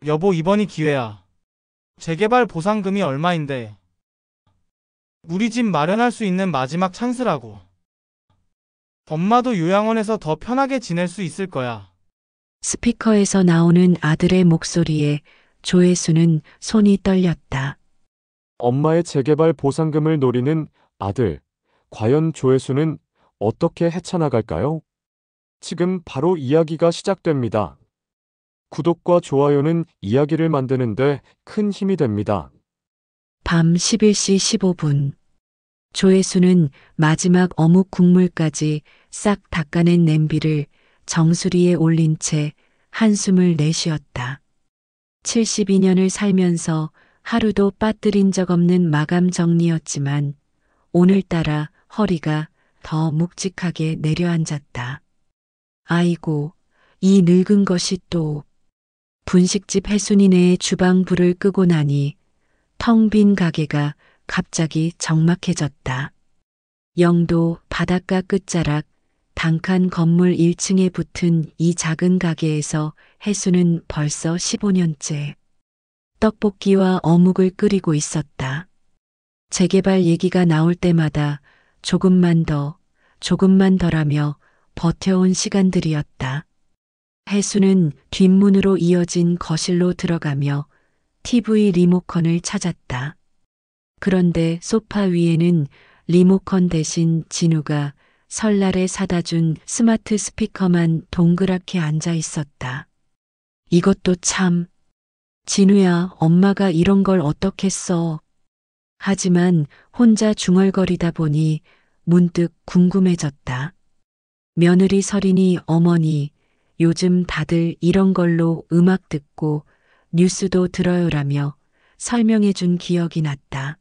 여보, 이번이 기회야. 재개발 보상금이 얼마인데. 우리 집 마련할 수 있는 마지막 찬스라고. 엄마도 요양원에서 더 편하게 지낼 수 있을 거야. 스피커에서 나오는 아들의 목소리에 조혜수는 손이 떨렸다. 엄마의 재개발 보상금을 노리는 아들, 과연 조회수는 어떻게 헤쳐나갈까요? 지금 바로 이야기가 시작됩니다. 구독과 좋아요는 이야기를 만드는데 큰 힘이 됩니다. 밤 11시 15분. 조혜수는 마지막 어묵 국물까지 싹 닦아낸 냄비를 정수리에 올린 채 한숨을 내쉬었다. 72년을 살면서 하루도 빠뜨린 적 없는 마감 정리였지만 오늘따라 허리가 더 묵직하게 내려앉았다. 아이고, 이 늙은 것이 또. 분식집 혜순이네의 주방 불을 끄고 나니 텅 빈 가게가 갑자기 적막해졌다. 영도 바닷가 끝자락 단칸 건물 1층에 붙은 이 작은 가게에서 혜수는 벌써 15년째 떡볶이와 어묵을 끓이고 있었다. 재개발 얘기가 나올 때마다 조금만 덜하며 버텨온 시간들이었다. 혜수는 뒷문으로 이어진 거실로 들어가며 TV 리모컨을 찾았다. 그런데 소파 위에는 리모컨 대신 진우가 설날에 사다 준 스마트 스피커만 동그랗게 앉아 있었다. 이것도 참. 진우야, 엄마가 이런 걸 어떻게 써? 하지만 혼자 중얼거리다 보니 문득 궁금해졌다. 며느리 설인이 어머니, 요즘 다들 이런 걸로 음악 듣고 뉴스도 들어요라며 설명해 준 기억이 났다.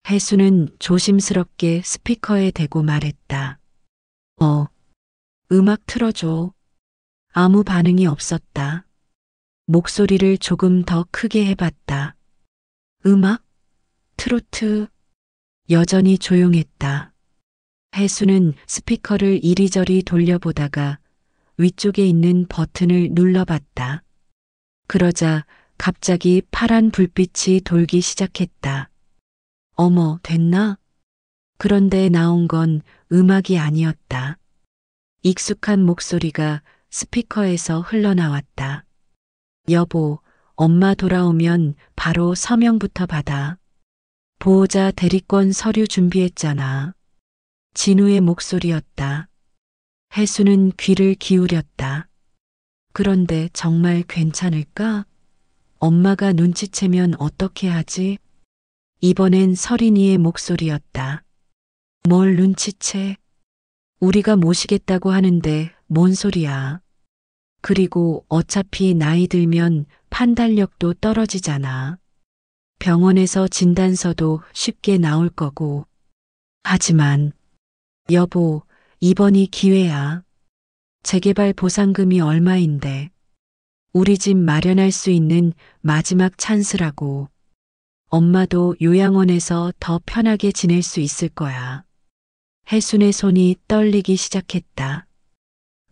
혜수는 조심스럽게 스피커에 대고 말했다. 음악 틀어줘. 아무 반응이 없었다. 목소리를 조금 더 크게 해봤다. 음악? 트로트? 여전히 조용했다. 혜수는 스피커를 이리저리 돌려보다가 위쪽에 있는 버튼을 눌러봤다. 그러자 갑자기 파란 불빛이 돌기 시작했다. 어머, 됐나? 그런데 나온 건 음악이 아니었다. 익숙한 목소리가 스피커에서 흘러나왔다. 여보, 엄마 돌아오면 바로 서명부터 받아. 보호자 대리권 서류 준비했잖아. 진우의 목소리였다. 혜수는 귀를 기울였다. 그런데 정말 괜찮을까? 엄마가 눈치채면 어떻게 하지? 이번엔 설인이의 목소리였다. 뭘 눈치채? 우리가 모시겠다고 하는데 뭔 소리야? 그리고 어차피 나이 들면 판단력도 떨어지잖아. 병원에서 진단서도 쉽게 나올 거고. 하지만 여보, 이번이 기회야. 재개발 보상금이 얼마인데. 우리 집 마련할 수 있는 마지막 찬스라고. 엄마도 요양원에서 더 편하게 지낼 수 있을 거야. 혜순의 손이 떨리기 시작했다.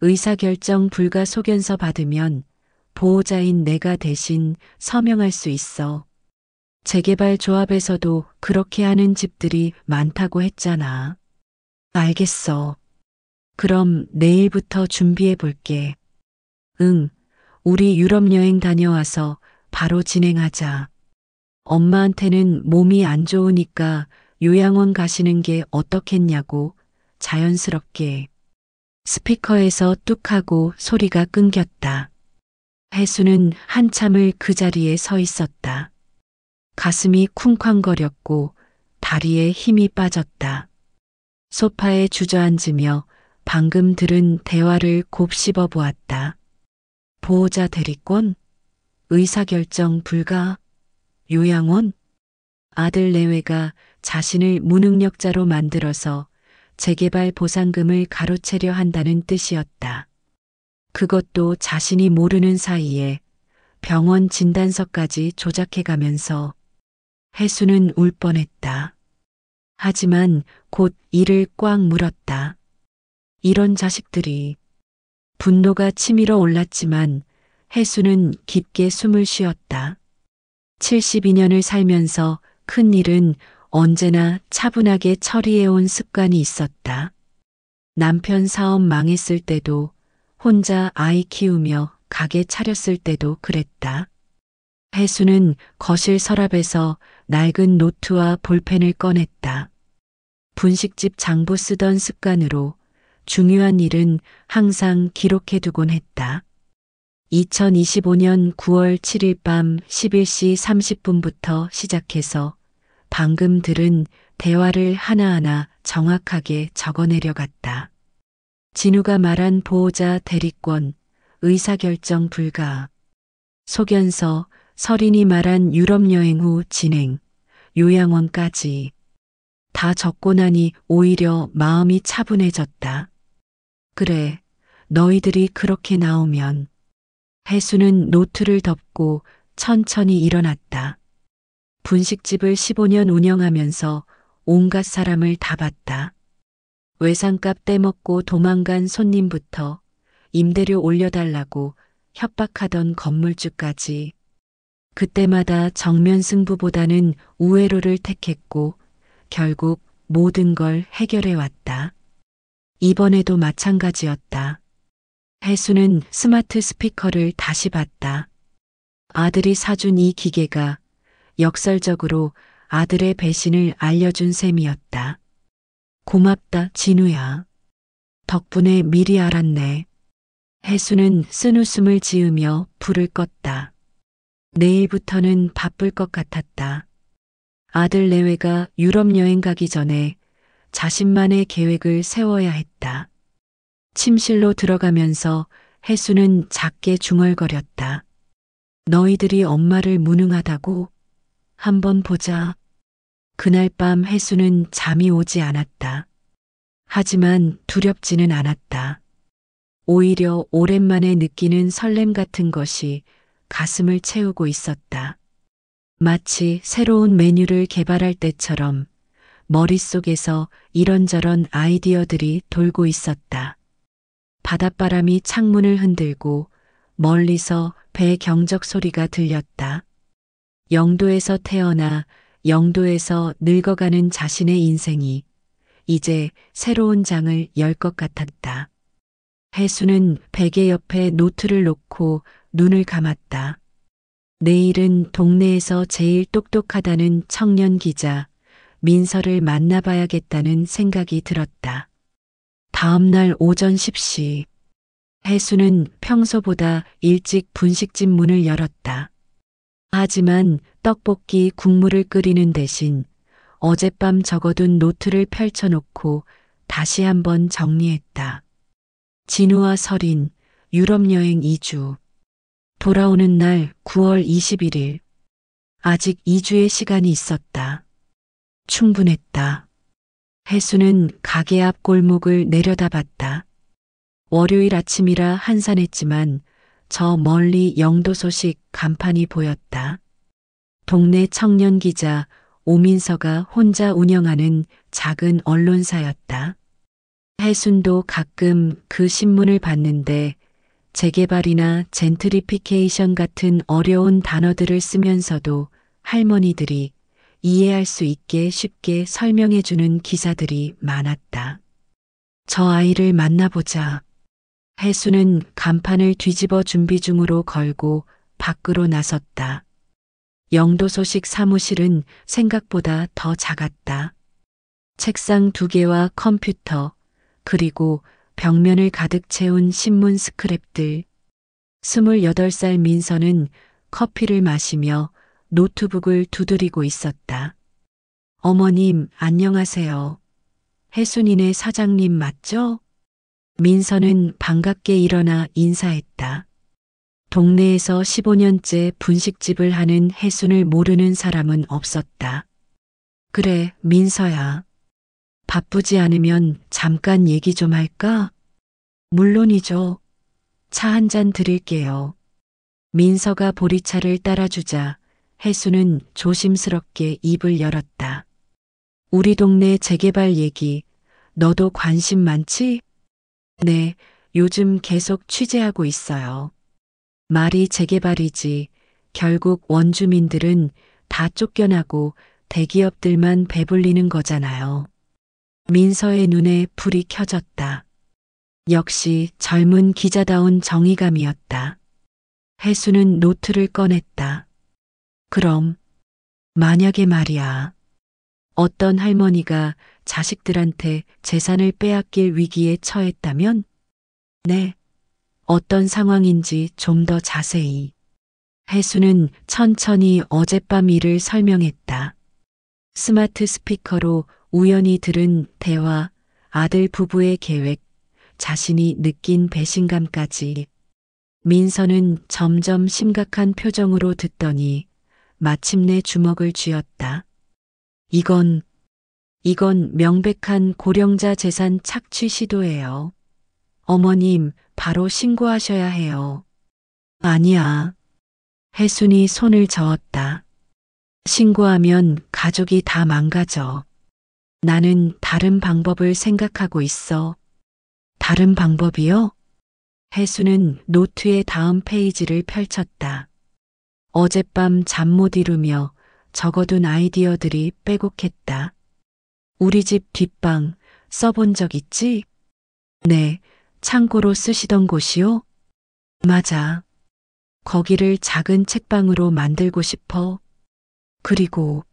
의사결정 불가 소견서 받으면 보호자인 내가 대신 서명할 수 있어. 재개발 조합에서도 그렇게 하는 집들이 많다고 했잖아. 알겠어. 그럼 내일부터 준비해 볼게. 응, 우리 유럽 여행 다녀와서 바로 진행하자. 엄마한테는 몸이 안 좋으니까 요양원 가시는 게 어떻겠냐고 자연스럽게. 스피커에서 뚝 하고 소리가 끊겼다. 혜수는 한참을 그 자리에 서 있었다. 가슴이 쿵쾅거렸고 다리에 힘이 빠졌다. 소파에 주저앉으며 방금 들은 대화를 곱씹어 보았다. 보호자 대리권? 의사결정 불가? 요양원? 아들 내외가 자신을 무능력자로 만들어서 재개발 보상금을 가로채려 한다는 뜻이었다. 그것도 자신이 모르는 사이에 병원 진단서까지 조작해가면서. 혜수는 울 뻔했다. 하지만 곧 이를 꽉 물었다. 이런 자식들이. 분노가 치밀어 올랐지만 혜수는 깊게 숨을 쉬었다. 72년을 살면서 큰 일은 언제나 차분하게 처리해온 습관이 있었다. 남편 사업 망했을 때도, 혼자 아이 키우며 가게 차렸을 때도 그랬다. 혜수는 거실 서랍에서 낡은 노트와 볼펜을 꺼냈다. 분식집 장부 쓰던 습관으로 중요한 일은 항상 기록해두곤 했다. 2025년 9월 7일 밤 11시 30분부터 시작해서 방금 들은 대화를 하나하나 정확하게 적어내려갔다. 진우가 말한 보호자 대리권, 의사결정 불가, 소견서, 설인이 말한 유럽 여행 후 진행, 요양원까지 다 적고 나니 오히려 마음이 차분해졌다. 그래, 너희들이 그렇게 나오면. 혜수는 노트를 덮고 천천히 일어났다. 분식집을 15년 운영하면서 온갖 사람을 다 봤다. 외상값 떼먹고 도망간 손님부터 임대료 올려달라고 협박하던 건물주까지. 그때마다 정면 승부보다는 우회로를 택했고 결국 모든 걸 해결해 왔다. 이번에도 마찬가지였다. 혜수는 스마트 스피커를 다시 봤다. 아들이 사준 이 기계가 역설적으로 아들의 배신을 알려준 셈이었다. 고맙다, 진우야. 덕분에 미리 알았네. 혜수는 쓴웃음을 지으며 불을 껐다. 내일부터는 바쁠 것 같았다. 아들 내외가 유럽 여행 가기 전에 자신만의 계획을 세워야 했다. 침실로 들어가면서 혜수는 작게 중얼거렸다. 너희들이 엄마를 무능하다고? 한번 보자. 그날 밤 혜수는 잠이 오지 않았다. 하지만 두렵지는 않았다. 오히려 오랜만에 느끼는 설렘 같은 것이 가슴을 채우고 있었다. 마치 새로운 메뉴를 개발할 때처럼 머릿속에서 이런저런 아이디어들이 돌고 있었다. 바닷바람이 창문을 흔들고 멀리서 배 경적 소리가 들렸다. 영도에서 태어나 영도에서 늙어가는 자신의 인생이 이제 새로운 장을 열 것 같았다. 혜수는 베개 옆에 노트를 놓고 눈을 감았다. 내일은 동네에서 제일 똑똑하다는 청년 기자 민서를 만나봐야겠다는 생각이 들었다. 다음 날 오전 10시, 혜수는 평소보다 일찍 분식집 문을 열었다. 하지만 떡볶이 국물을 끓이는 대신 어젯밤 적어둔 노트를 펼쳐놓고 다시 한번 정리했다. 진우와 설인, 유럽 여행 2주. 돌아오는 날 9월 21일. 아직 2주의 시간이 있었다. 충분했다. 혜수는 가게 앞 골목을 내려다봤다. 월요일 아침이라 한산했지만 저 멀리 영도 소식 간판이 보였다. 동네 청년 기자 오민서가 혼자 운영하는 작은 언론사였다. 혜순도 가끔 그 신문을 봤는데 재개발이나 젠트리피케이션 같은 어려운 단어들을 쓰면서도 할머니들이 이해할 수 있게 쉽게 설명해주는 기사들이 많았다. 저 아이를 만나보자. 혜수는 간판을 뒤집어 준비 중으로 걸고 밖으로 나섰다. 영도 소식 사무실은 생각보다 더 작았다. 책상 2개와 컴퓨터, 그리고 벽면을 가득 채운 신문 스크랩들. 28살 민서는 커피를 마시며 노트북을 두드리고 있었다. 어머님, 안녕하세요. 혜순이네 사장님 맞죠? 민서는 반갑게 일어나 인사했다. 동네에서 15년째 분식집을 하는 혜순을 모르는 사람은 없었다. 그래, 민서야. 바쁘지 않으면 잠깐 얘기 좀 할까? 물론이죠. 차 한 잔 드릴게요. 민서가 보리차를 따라주자 혜수는 조심스럽게 입을 열었다. 우리 동네 재개발 얘기, 너도 관심 많지? 네, 요즘 계속 취재하고 있어요. 말이 재개발이지. 결국 원주민들은 다 쫓겨나고 대기업들만 배불리는 거잖아요. 민서의 눈에 불이 켜졌다. 역시 젊은 기자다운 정의감이었다. 혜수는 노트를 꺼냈다. 그럼 만약에 말이야. 어떤 할머니가 자식들한테 재산을 빼앗길 위기에 처했다면? 네. 어떤 상황인지 좀 더 자세히. 혜수는 천천히 어젯밤 일을 설명했다. 스마트 스피커로 우연히 들은 대화, 아들 부부의 계획, 자신이 느낀 배신감까지. 민서는 점점 심각한 표정으로 듣더니 마침내 주먹을 쥐었다. 이건 명백한 고령자 재산 착취 시도예요. 어머님, 바로 신고하셔야 해요. 아니야. 혜순이 손을 저었다. 신고하면 가족이 다 망가져. 나는 다른 방법을 생각하고 있어. 다른 방법이요? 혜수는 노트의 다음 페이지를 펼쳤다. 어젯밤 잠 못 이루며 적어둔 아이디어들이 빼곡했다. 우리 집 뒷방 써본 적 있지? 네, 창고로 쓰시던 곳이요? 맞아. 거기를 작은 책방으로 만들고 싶어. 그리고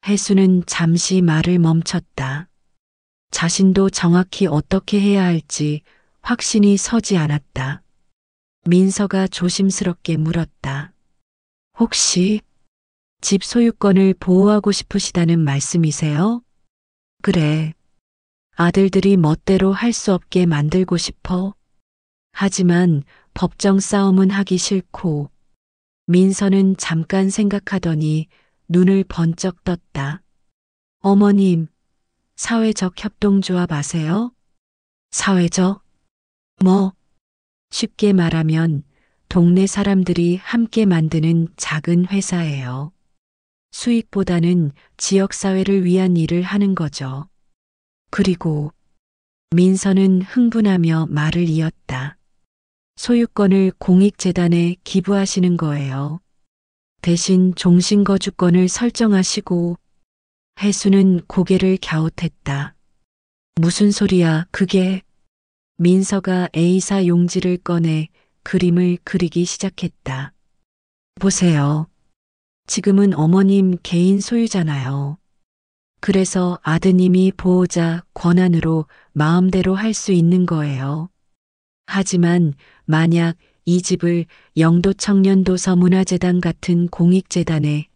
혜수는 잠시 말을 멈췄다. 자신도 정확히 어떻게 해야 할지 확신이 서지 않았다. 민서가 조심스럽게 물었다. 혹시 집 소유권을 보호하고 싶으시다는 말씀이세요? 그래. 아들들이 멋대로 할 수 없게 만들고 싶어. 하지만 법정 싸움은 하기 싫고. 민서는 잠깐 생각하더니 눈을 번쩍 떴다. 어머님, 사회적 협동조합 아세요? 사회적? 뭐? 쉽게 말하면 동네 사람들이 함께 만드는 작은 회사예요. 수익보다는 지역사회를 위한 일을 하는 거죠. 그리고 민서는 흥분하며 말을 이었다. 소유권을 공익재단에 기부하시는 거예요. 대신 종신거주권을 설정하시고. 혜수는 고개를 갸웃했다. 무슨 소리야 그게. 민서가 A사 용지를 꺼내 그림을 그리기 시작했다. 보세요. 지금은 어머님 개인 소유잖아요. 그래서 아드님이 보호자 권한으로 마음대로 할 수 있는 거예요. 하지만 만약 이 집을 영도청년도서문화재단 같은 공익재단에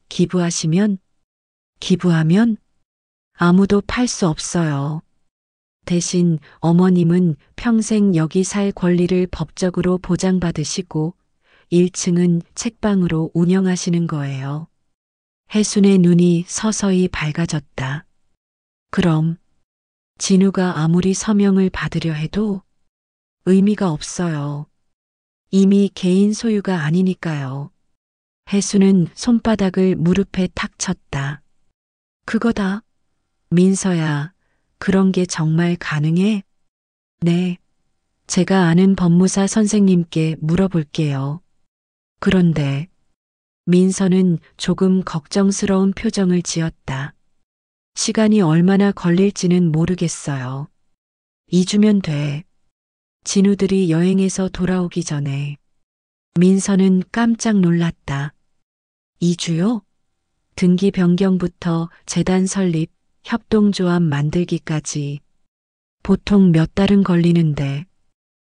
기부하면 아무도 팔 수 없어요. 대신 어머님은 평생 여기 살 권리를 법적으로 보장받으시고 1층은 책방으로 운영하시는 거예요. 혜순의 눈이 서서히 밝아졌다. 그럼 진우가 아무리 서명을 받으려 해도 의미가 없어요. 이미 개인 소유가 아니니까요. 혜수는 손바닥을 무릎에 탁 쳤다. 그거다. 민서야, 그런 게 정말 가능해? 네. 제가 아는 법무사 선생님께 물어볼게요. 그런데 민서는 조금 걱정스러운 표정을 지었다. 시간이 얼마나 걸릴지는 모르겠어요. 2주면 돼. 진우들이 여행에서 돌아오기 전에. 민서는 깜짝 놀랐다. 2주요? 등기 변경부터 재단 설립, 협동조합 만들기까지. 보통 몇 달은 걸리는데.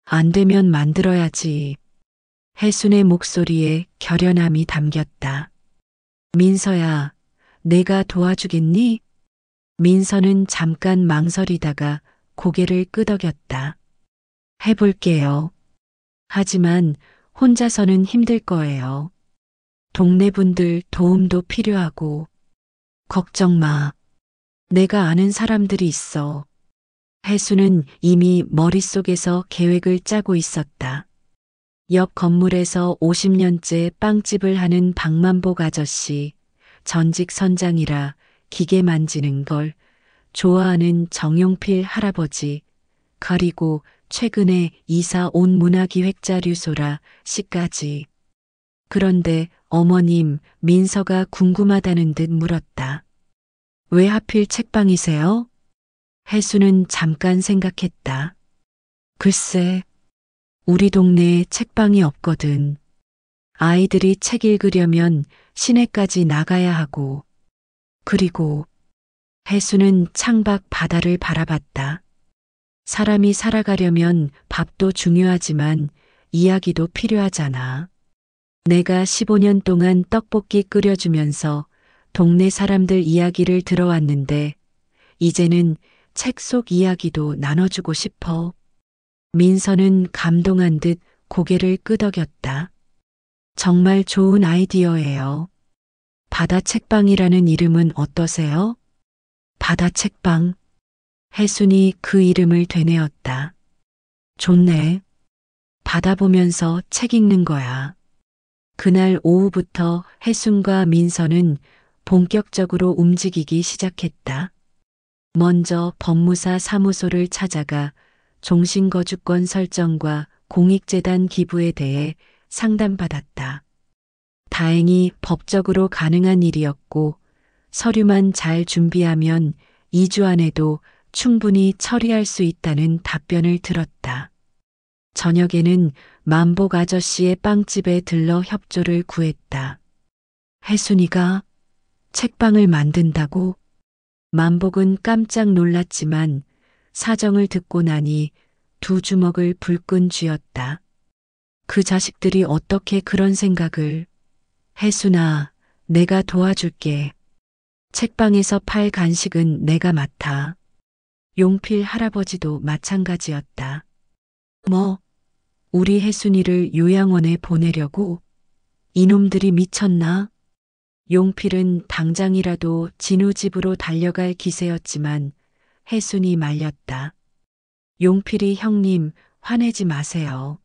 안 되면 만들어야지. 혜순의 목소리에 결연함이 담겼다. 민서야, 내가 도와주겠니? 민서는 잠깐 망설이다가 고개를 끄덕였다. 해볼게요. 하지만 혼자서는 힘들 거예요. 동네 분들 도움도 필요하고. 걱정 마. 내가 아는 사람들이 있어. 혜수는 이미 머릿속에서 계획을 짜고 있었다. 옆 건물에서 50년째 빵집을 하는 박만복 아저씨, 전직 선장이라 기계 만지는 걸 좋아하는 정용필 할아버지, 그리고 최근에 이사 온 문화기획자 류소라 씨까지. 그런데 어머님, 민서가 궁금하다는 듯 물었다. 왜 하필 책방이세요? 혜수는 잠깐 생각했다. 글쎄, 우리 동네에 책방이 없거든. 아이들이 책 읽으려면 시내까지 나가야 하고. 그리고 혜수는 창밖 바다를 바라봤다. 사람이 살아가려면 밥도 중요하지만 이야기도 필요하잖아. 내가 15년 동안 떡볶이 끓여주면서 동네 사람들 이야기를 들어왔는데 이제는 책 속 이야기도 나눠주고 싶어. 민서는 감동한 듯 고개를 끄덕였다. 정말 좋은 아이디어예요. 바다 책방이라는 이름은 어떠세요? 바다 책방. 혜순이 그 이름을 되뇌었다. 좋네. 바다 보면서 책 읽는 거야. 그날 오후부터 혜순과 민서는 본격적으로 움직이기 시작했다. 먼저 법무사 사무소를 찾아가 종신거주권 설정과 공익재단 기부에 대해 상담받았다. 다행히 법적으로 가능한 일이었고 서류만 잘 준비하면 2주 안에도 충분히 처리할 수 있다는 답변을 들었다. 저녁에는 만복 아저씨의 빵집에 들러 협조를 구했다. 혜순이가 책방을 만든다고? 만복은 깜짝 놀랐지만 사정을 듣고 나니 두 주먹을 불끈 쥐었다. 그 자식들이 어떻게 그런 생각을. 혜순아, 내가 도와줄게. 책방에서 팔 간식은 내가 맡아. 용필 할아버지도 마찬가지였다. 뭐, 우리 혜순이를 요양원에 보내려고? 이놈들이 미쳤나? 용필은 당장이라도 진우 집으로 달려갈 기세였지만 혜순이 말렸다. 용필이 형님, 화내지 마세요.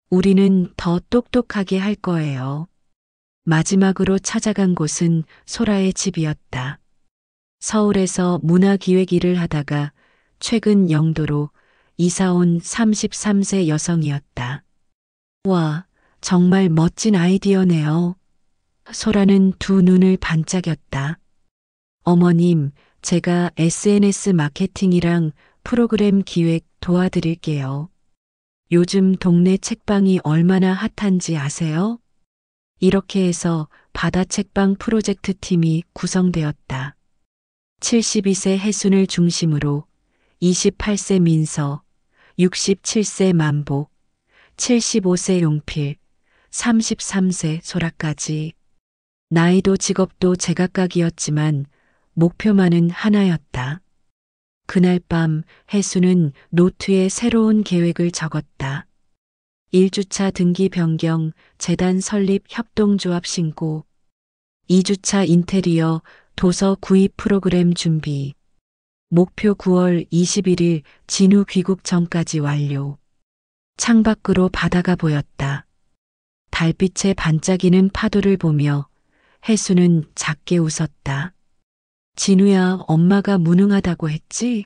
우리는 더 똑똑하게 할 거예요. 마지막으로 찾아간 곳은 소라의 집이었다. 서울에서 문화기획 일을 하다가 최근 영도로 이사온 33세 여성이었다. 와, 정말 멋진 아이디어네요. 소라는 두 눈을 반짝였다. 어머님, 제가 SNS 마케팅이랑 프로그램 기획 도와드릴게요. 요즘 동네 책방이 얼마나 핫한지 아세요? 이렇게 해서 바다 책방 프로젝트 팀이 구성되었다. 72세 혜순을 중심으로 28세 민서, 67세 만복, 75세 용필, 33세 소라까지. 나이도 직업도 제각각이었지만 목표만은 하나였다. 그날 밤 혜순은 노트에 새로운 계획을 적었다. 1주차 등기 변경, 재단 설립 협동조합 신고, 2주차 인테리어, 도서 구입 프로그램 준비, 목표 9월 21일 진우 귀국 전까지 완료. 창밖으로 바다가 보였다. 달빛에 반짝이는 파도를 보며 혜수는 작게 웃었다. 진우야, 엄마가 무능하다고 했지?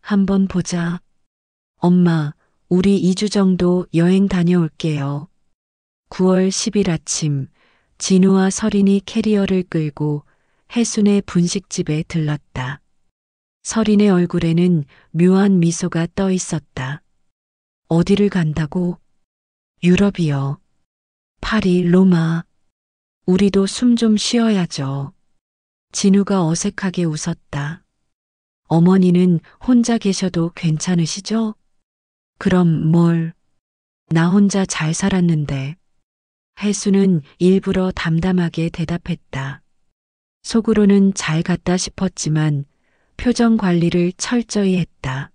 한번 보자. 엄마, 우리 2주 정도 여행 다녀올게요. 9월 10일 아침, 진우와 설인이 캐리어를 끌고 혜순의 분식집에 들렀다. 설인의 얼굴에는 묘한 미소가 떠 있었다. 어디를 간다고? 유럽이요. 파리, 로마. 우리도 숨 좀 쉬어야죠. 진우가 어색하게 웃었다. 어머니는 혼자 계셔도 괜찮으시죠? 그럼 뭘? 나 혼자 잘 살았는데. 혜수는 일부러 담담하게 대답했다. 속으로는 잘 갔다 싶었지만 표정 관리를 철저히 했다.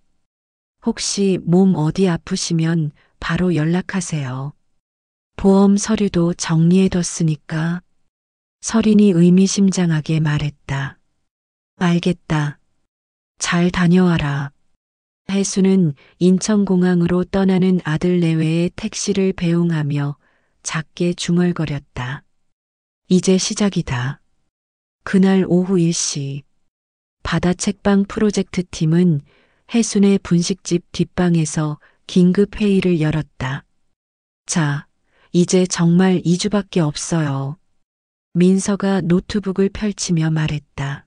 혹시 몸 어디 아프시면 바로 연락하세요. 보험 서류도 정리해뒀으니까. 설인이 의미심장하게 말했다. 알겠다. 잘 다녀와라. 혜수는 인천공항으로 떠나는 아들 내외의 택시를 배웅하며 작게 중얼거렸다. 이제 시작이다. 그날 오후 1시 바다 책방 프로젝트 팀은 혜순의 분식집 뒷방에서 긴급 회의를 열었다. 자, 이제 정말 2주밖에 없어요. 민서가 노트북을 펼치며 말했다.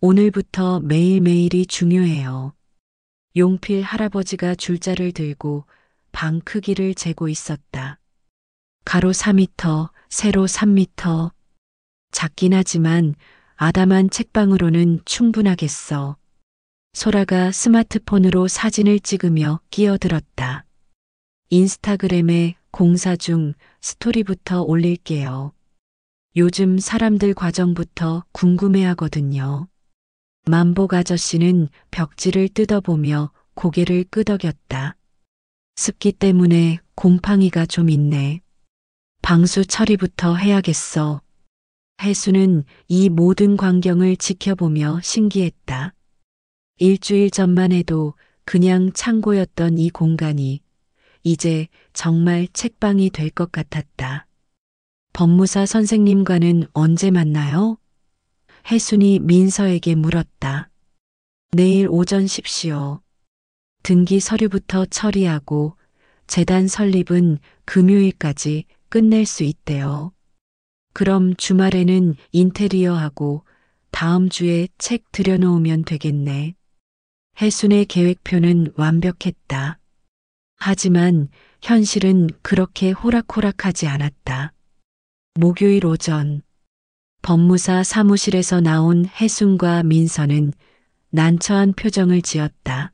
오늘부터 매일매일이 중요해요. 용필 할아버지가 줄자를 들고 방 크기를 재고 있었다. 가로 4m, 세로 3m. 작긴 하지만 아담한 책방으로는 충분하겠어. 소라가 스마트폰으로 사진을 찍으며 끼어들었다. 인스타그램에 공사 중 스토리부터 올릴게요. 요즘 사람들 과정부터 궁금해하거든요. 만복 아저씨는 벽지를 뜯어보며 고개를 끄덕였다. 습기 때문에 곰팡이가 좀 있네. 방수 처리부터 해야겠어. 혜수는 이 모든 광경을 지켜보며 신기했다. 일주일 전만 해도 그냥 창고였던 이 공간이 이제 정말 책방이 될 것 같았다. 법무사 선생님과는 언제 만나요? 혜순이 민서에게 물었다. 내일 오전 10시요. 등기 서류부터 처리하고 재단 설립은 금요일까지 끝낼 수 있대요. 그럼 주말에는 인테리어하고 다음 주에 책 들여놓으면 되겠네. 혜순의 계획표는 완벽했다. 하지만 현실은 그렇게 호락호락하지 않았다. 목요일 오전 법무사 사무실에서 나온 혜순과 민서는 난처한 표정을 지었다.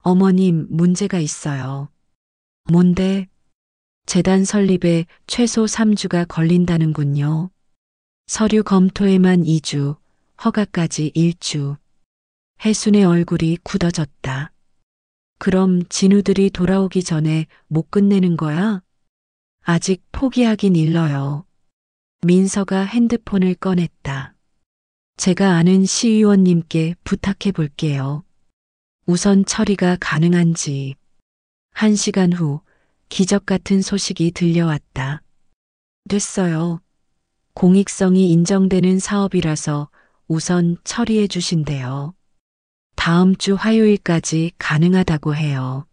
어머님, 문제가 있어요. 뭔데? 재단 설립에 최소 3주가 걸린다는군요. 서류 검토에만 2주, 허가까지 1주. 혜순의 얼굴이 굳어졌다. 그럼 진우들이 돌아오기 전에 못 끝내는 거야? 아직 포기하긴 일러요. 민서가 핸드폰을 꺼냈다. 제가 아는 시의원님께 부탁해 볼게요. 우선 처리가 가능한지. 1시간 후 기적 같은 소식이 들려왔다. 됐어요. 공익성이 인정되는 사업이라서 우선 처리해 주신대요. 다음 주 화요일까지 가능하다고 해요.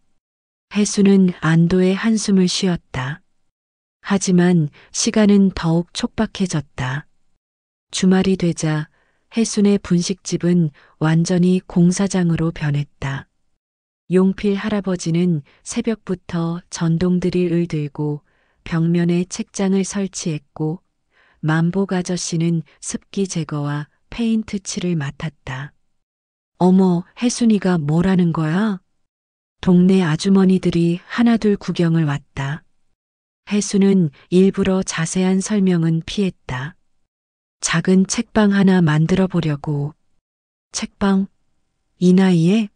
혜수는 안도의 한숨을 쉬었다. 하지만 시간은 더욱 촉박해졌다. 주말이 되자 혜순의 분식집은 완전히 공사장으로 변했다. 용필 할아버지는 새벽부터 전동 드릴을 들고 벽면에 책장을 설치했고 만복 아저씨는 습기 제거와 페인트 칠을 맡았다. 어머, 혜순이가 뭐라는 거야? 동네 아주머니들이 하나둘 구경을 왔다. 혜순은 일부러 자세한 설명은 피했다. 작은 책방 하나 만들어 보려고. 책방? 이 나이에?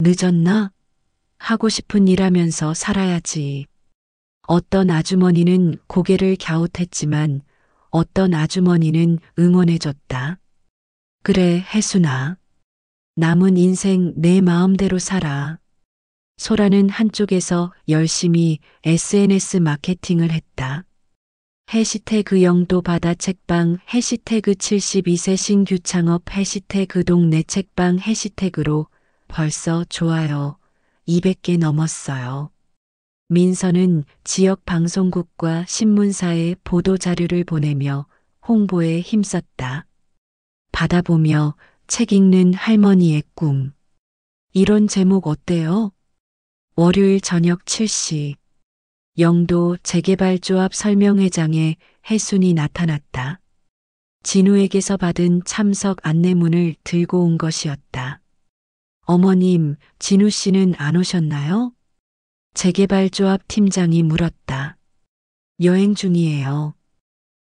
늦었나? 하고 싶은 일 하면서 살아야지. 어떤 아주머니는 고개를 갸웃했지만 어떤 아주머니는 응원해줬다. 그래, 혜순아. 남은 인생 내 마음대로 살아. 소라는 한쪽에서 열심히 SNS 마케팅을 했다. 해시태그 영도 바다 책방, 해시태그 72세 신규 창업, 해시태그 동네 책방, 해시태그로 벌써 좋아요 200개 넘었어요. 민서는 지역 방송국과 신문사에 보도 자료를 보내며 홍보에 힘썼다. 받아보며 책 읽는 할머니의 꿈. 이런 제목 어때요? 월요일 저녁 7시. 영도 재개발조합 설명회장에 혜순이 나타났다. 진우에게서 받은 참석 안내문을 들고 온 것이었다. 어머님, 진우 씨는 안 오셨나요? 재개발조합 팀장이 물었다. 여행 중이에요.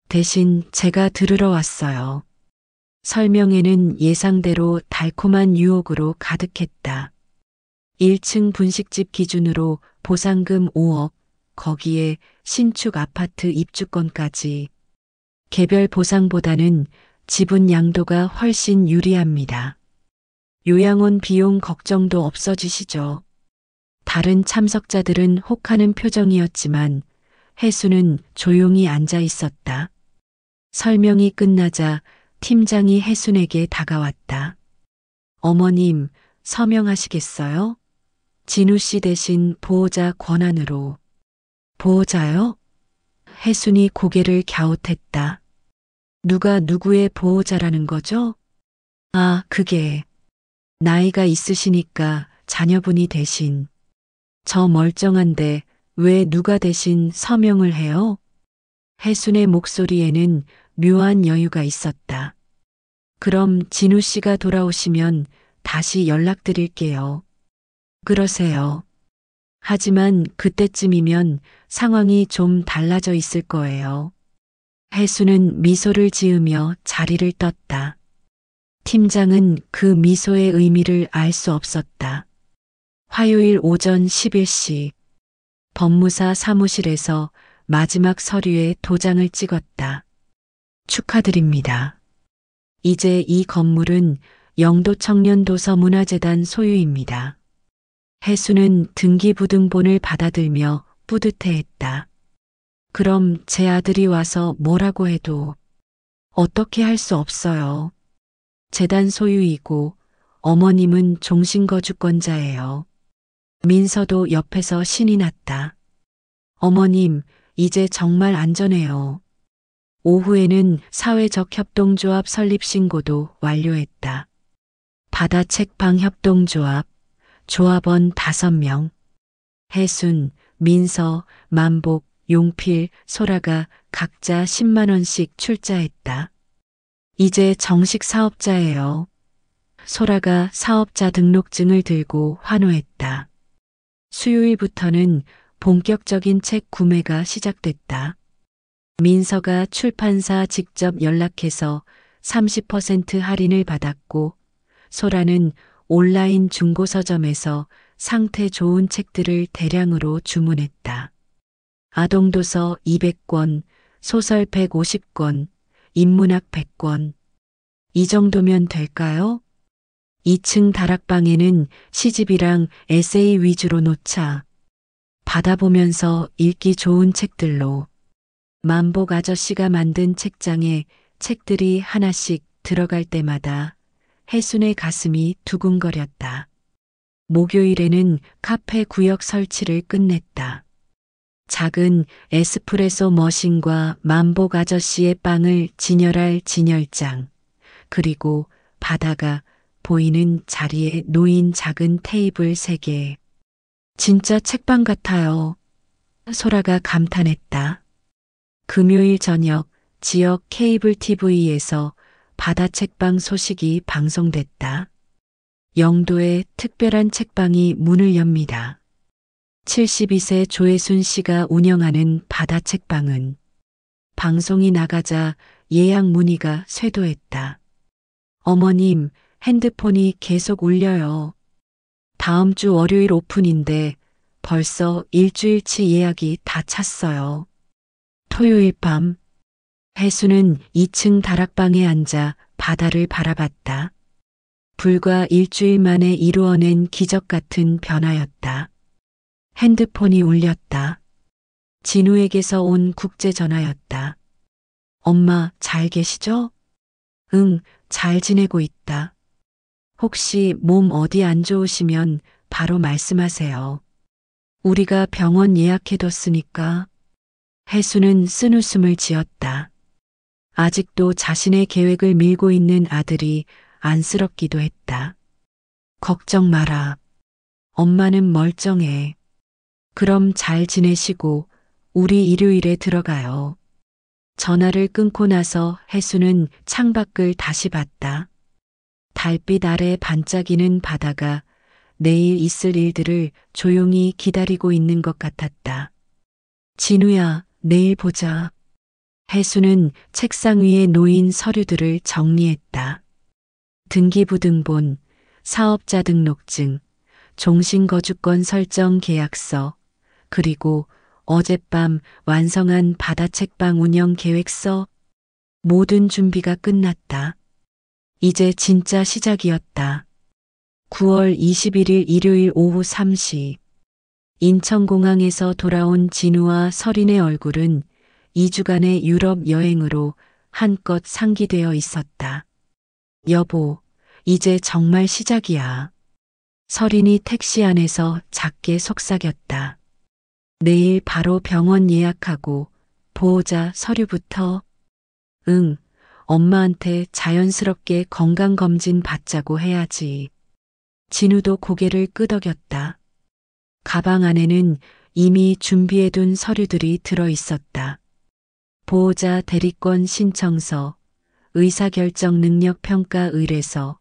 대신 제가 들으러 왔어요. 설명회는 예상대로 달콤한 유혹으로 가득했다. 1층 분식집 기준으로 보상금 5억, 거기에 신축 아파트 입주권까지. 개별 보상보다는 지분 양도가 훨씬 유리합니다. 요양원 비용 걱정도 없어지시죠. 다른 참석자들은 혹하는 표정이었지만 혜수는 조용히 앉아 있었다. 설명이 끝나자 팀장이 혜순에게 다가왔다. 어머님, 서명하시겠어요? 진우 씨 대신 보호자 권한으로. 보호자요? 혜순이 고개를 갸웃했다. 누가 누구의 보호자라는 거죠? 아, 그게 나이가 있으시니까 자녀분이 대신. 저 멀쩡한데 왜 누가 대신 서명을 해요? 혜순의 목소리에는 묘한 여유가 있었다. 그럼 진우 씨가 돌아오시면 다시 연락드릴게요. 그러세요. 하지만 그때쯤이면 상황이 좀 달라져 있을 거예요. 혜수는 미소를 지으며 자리를 떴다. 팀장은 그 미소의 의미를 알 수 없었다. 화요일 오전 11시 법무사 사무실에서 마지막 서류에 도장을 찍었다. 축하드립니다. 이제 이 건물은 영도청년도서문화재단 소유입니다. 혜수는 등기부등본을 받아들며 뿌듯해했다. 그럼 제 아들이 와서 뭐라고 해도 어떻게 할 수 없어요. 재단 소유이고 어머님은 종신거주권자예요. 민서도 옆에서 신이 났다. 어머님, 이제 정말 안전해요. 오후에는 사회적 협동조합 설립 신고도 완료했다. 바다책방 협동조합, 조합원 5명. 혜순, 민서, 만복, 용필, 소라가 각자 10만 원씩 출자했다. 이제 정식 사업자예요. 소라가 사업자 등록증을 들고 환호했다. 수요일부터는 본격적인 책 구매가 시작됐다. 민서가 출판사 직접 연락해서 30% 할인을 받았고, 소라는 온라인 중고서점에서 상태 좋은 책들을 대량으로 주문했다. 아동도서 200권, 소설 150권, 인문학 100권. 이 정도면 될까요? 2층 다락방에는 시집이랑 에세이 위주로 놓자. 받아보면서 읽기 좋은 책들로. 만복 아저씨가 만든 책장에 책들이 하나씩 들어갈 때마다 혜순의 가슴이 두근거렸다. 목요일에는 카페 구역 설치를 끝냈다. 작은 에스프레소 머신과 만복 아저씨의 빵을 진열할 진열장, 그리고 바다가 보이는 자리에 놓인 작은 테이블 3개. 진짜 책방 같아요. 소라가 감탄했다. 금요일 저녁 지역 케이블 TV에서 바다 책방 소식이 방송됐다. 영도에 특별한 책방이 문을 엽니다. 72세 조혜순 씨가 운영하는 바다 책방은 방송이 나가자 예약 문의가 쇄도했다. 어머님, 핸드폰이 계속 울려요. 다음 주 월요일 오픈인데 벌써 일주일치 예약이 다 찼어요. 토요일 밤, 혜수는 2층 다락방에 앉아 바다를 바라봤다. 불과 일주일 만에 이루어낸 기적 같은 변화였다. 핸드폰이 울렸다. 진우에게서 온 국제 전화였다. 엄마, 잘 계시죠? 응, 잘 지내고 있다. 혹시 몸 어디 안 좋으시면 바로 말씀하세요. 우리가 병원 예약해뒀으니까. 혜수는 쓴웃음을 지었다. 아직도 자신의 계획을 밀고 있는 아들이 안쓰럽기도 했다. 걱정 마라. 엄마는 멀쩡해. 그럼 잘 지내시고 우리 일요일에 들어가요. 전화를 끊고 나서 혜수는 창밖을 다시 봤다. 달빛 아래 반짝이는 바다가 내일 있을 일들을 조용히 기다리고 있는 것 같았다. 진우야, 내일 보자. 혜수는 책상 위에 놓인 서류들을 정리했다. 등기부등본, 사업자 등록증, 종신거주권 설정 계약서, 그리고 어젯밤 완성한 바다책방 운영 계획서. 모든 준비가 끝났다. 이제 진짜 시작이었다. 9월 21일 일요일 오후 3시. 인천공항에서 돌아온 진우와 설인의 얼굴은 2주간의 유럽 여행으로 한껏 상기되어 있었다. 여보, 이제 정말 시작이야. 설인이 택시 안에서 작게 속삭였다. 내일 바로 병원 예약하고 보호자 서류부터. 응, 엄마한테 자연스럽게 건강검진 받자고 해야지. 진우도 고개를 끄덕였다. 가방 안에는 이미 준비해둔 서류들이 들어 있었다. 보호자 대리권 신청서, 의사결정 능력 평가 의뢰서,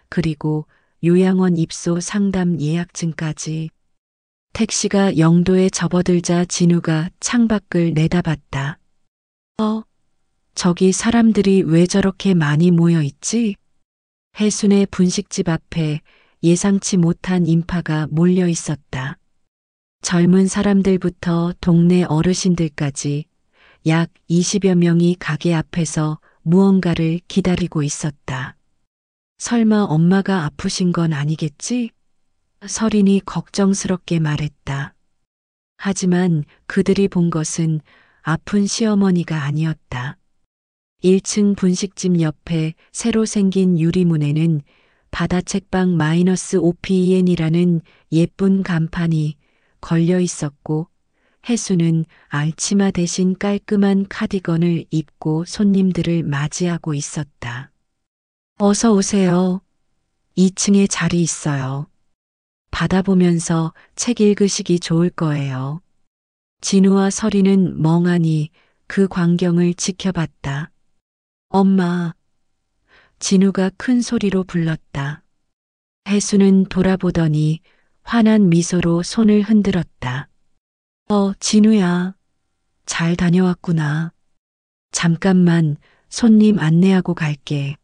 그리고 요양원 입소 상담 예약증까지. 택시가 영도에 접어들자 진우가 창밖을 내다봤다. 저기 사람들이 왜 저렇게 많이 모여 있지? 해순의 분식집 앞에 예상치 못한 인파가 몰려 있었다. 젊은 사람들부터 동네 어르신들까지 약 20여 명이 가게 앞에서 무언가를 기다리고 있었다. 설마 엄마가 아프신 건 아니겠지? 설인이 걱정스럽게 말했다. 하지만 그들이 본 것은 아픈 시어머니가 아니었다. 1층 분식집 옆에 새로 생긴 유리문에는 바다책방 -5PEN이라는 예쁜 간판이 걸려 있었고, 해수는 알치마 대신 깔끔한 카디건을 입고 손님들을 맞이하고 있었다. 어서 오세요. 2층에 자리 있어요. 받아보면서 책 읽으시기 좋을 거예요. 진우와 설이는 멍하니 그 광경을 지켜봤다. 엄마. 진우가 큰 소리로 불렀다. 해수는 돌아보더니 환한 미소로 손을 흔들었다. 진우야. 잘 다녀왔구나. 잠깐만 손님 안내하고 갈게.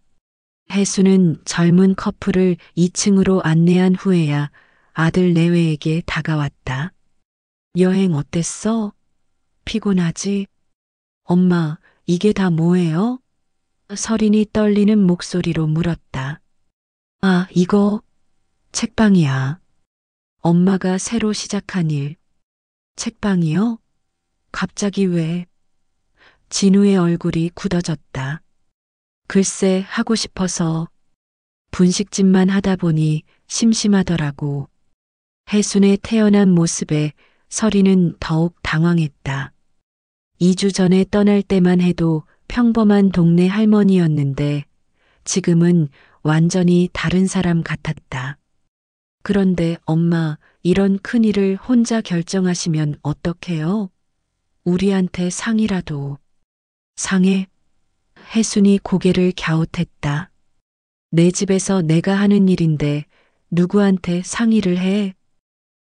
해수는 젊은 커플을 2층으로 안내한 후에야 아들 내외에게 다가왔다. 여행 어땠어? 피곤하지? 엄마, 이게 다 뭐예요? 설인이 떨리는 목소리로 물었다. 이거 책방이야. 엄마가 새로 시작한 일. 책방이요? 갑자기 왜? 진우의 얼굴이 굳어졌다. 글쎄 하고 싶어서. 분식집만 하다 보니 심심하더라고. 해순의 태어난 모습에 설이는 더욱 당황했다. 2주 전에 떠날 때만 해도 평범한 동네 할머니였는데 지금은 완전히 다른 사람 같았다. 그런데 엄마, 이런 큰일을 혼자 결정하시면 어떡해요? 우리한테 상이라도. 상해? 해순이 고개를 갸웃했다. 내 집에서 내가 하는 일인데 누구한테 상의를 해?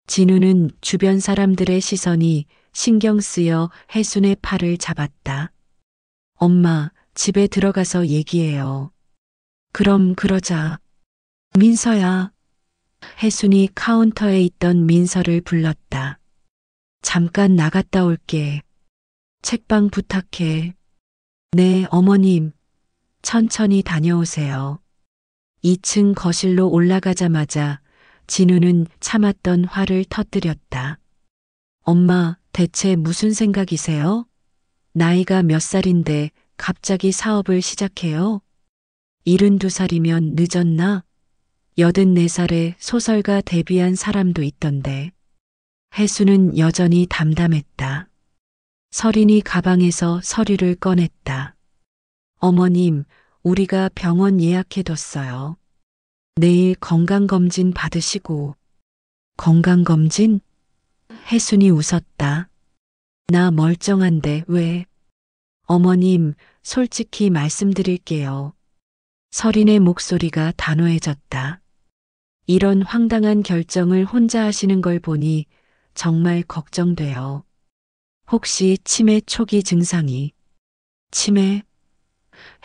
진우는 주변 사람들의 시선이 신경 쓰여 해순의 팔을 잡았다. 엄마, 집에 들어가서 얘기해요. 그럼 그러자. 민서야. 해순이 카운터에 있던 민서를 불렀다. 잠깐 나갔다 올게. 책방 부탁해. 네, 어머님. 천천히 다녀오세요. 2층 거실로 올라가자마자 진우는 참았던 화를 터뜨렸다. 엄마, 대체 무슨 생각이세요? 나이가 몇 살인데 갑자기 사업을 시작해요? 72살이면 늦었나? 84살에 소설가 데뷔한 사람도 있던데. 해수는 여전히 담담했다. 설인이 가방에서 서류를 꺼냈다. 어머님, 우리가 병원 예약해뒀어요. 내일 건강검진 받으시고. 건강검진? 해순이 웃었다. 나 멀쩡한데 왜? 어머님, 솔직히 말씀드릴게요. 설인의 목소리가 단호해졌다. 이런 황당한 결정을 혼자 하시는 걸 보니 정말 걱정돼요. 혹시 치매 초기 증상이? 치매?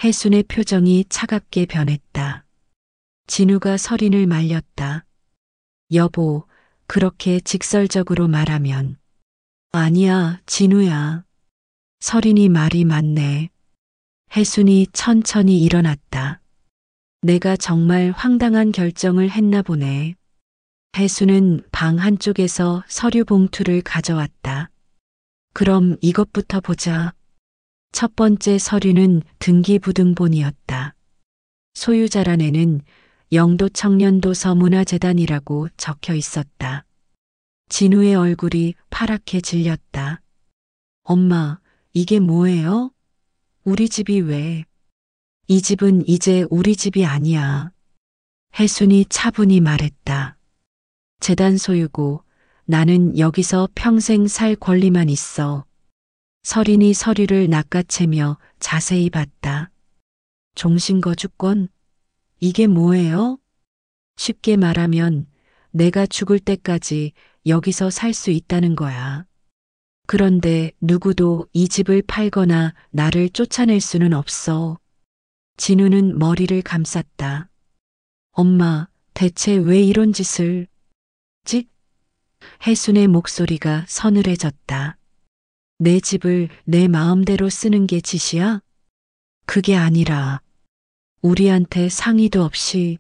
해순의 표정이 차갑게 변했다. 진우가 설인을 말렸다. 여보, 그렇게 직설적으로 말하면. 아니야, 진우야. 설인이 말이 많네. 해순이 천천히 일어났다. 내가 정말 황당한 결정을 했나 보네. 해순은 방 한쪽에서 서류 봉투를 가져왔다. 그럼 이것부터 보자. 첫 번째 서류는 등기부등본이었다. 소유자란에는 영도 청년도서 문화재단이라고 적혀 있었다. 진우의 얼굴이 파랗게 질렸다. 엄마, 이게 뭐예요? 우리 집이 왜? 이 집은 이제 우리 집이 아니야. 혜순이 차분히 말했다. 재단 소유고 나는 여기서 평생 살 권리만 있어. 설인이 서류를 낚아채며 자세히 봤다. 종신거주권? 이게 뭐예요? 쉽게 말하면 내가 죽을 때까지 여기서 살 수 있다는 거야. 그런데 누구도 이 집을 팔거나 나를 쫓아낼 수는 없어. 진우는 머리를 감쌌다. 엄마, 대체 왜 이런 짓을? 직? 혜순의 목소리가 서늘해졌다. 내 집을 내 마음대로 쓰는 게 짓이야? 그게 아니라 우리한테 상의도 없이.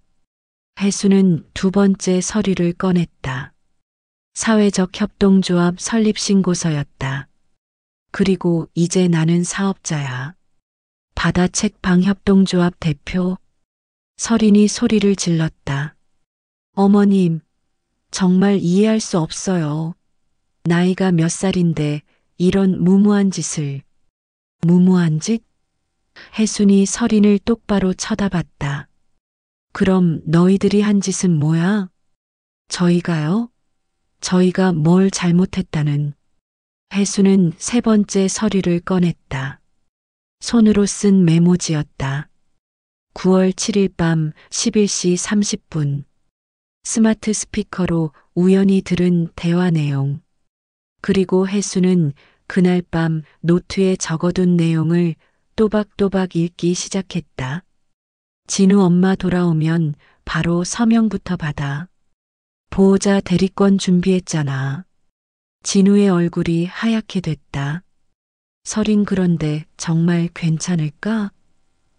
혜순은 두 번째 서류를 꺼냈다. 사회적 협동조합 설립 신고서였다. 그리고 이제 나는 사업자야. 바다책방 협동조합 대표. 설인이 소리를 질렀다. 어머님, 정말 이해할 수 없어요. 나이가 몇 살인데 이런 무모한 짓을. 무모한 짓? 혜순이 설인을 똑바로 쳐다봤다. 그럼 너희들이 한 짓은 뭐야? 저희가요? 저희가 뭘 잘못했다는. 혜순은 세 번째 서류를 꺼냈다. 손으로 쓴 메모지였다. 9월 7일 밤 11시 30분. 스마트 스피커로 우연히 들은 대화 내용. 그리고 혜순은 그날 밤 노트에 적어둔 내용을 또박또박 읽기 시작했다. 진우 엄마 돌아오면 바로 서명부터 받아. 보호자 대리권 준비했잖아. 진우의 얼굴이 하얗게 됐다. 설인 그런데 정말 괜찮을까?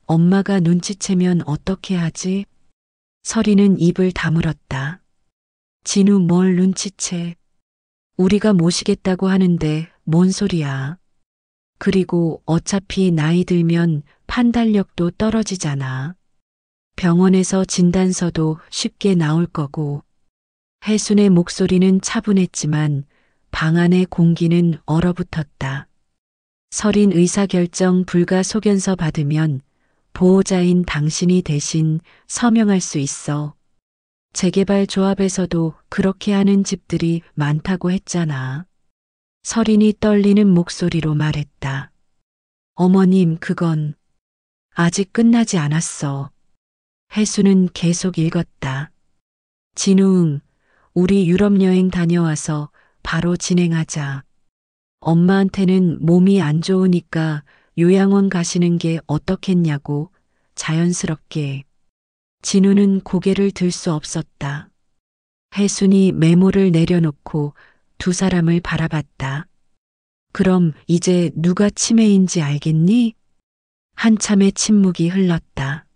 엄마가 눈치채면 어떻게 하지? 설이는 입을 다물었다. 진우 뭘 눈치채? 우리가 모시겠다고 하는데 뭔 소리야. 그리고 어차피 나이 들면 판단력도 떨어지잖아. 병원에서 진단서도 쉽게 나올 거고. 혜순의 목소리는 차분했지만 방 안의 공기는 얼어붙었다. 설인 의사결정 불가 소견서 받으면 보호자인 당신이 대신 서명할 수 있어. 재개발 조합에서도 그렇게 하는 집들이 많다고 했잖아. 설인이 떨리는 목소리로 말했다. 어머님, 그건 아직 끝나지 않았어. 혜순은 계속 읽었다. 진우응, 우리 유럽 여행 다녀와서 바로 진행하자. 엄마한테는 몸이 안 좋으니까 요양원 가시는 게 어떻겠냐고 자연스럽게. 진우는 고개를 들 수 없었다. 혜순이 메모를 내려놓고 두 사람을 바라봤다. 그럼 이제 누가 치매인지 알겠니? 한참의 침묵이 흘렀다.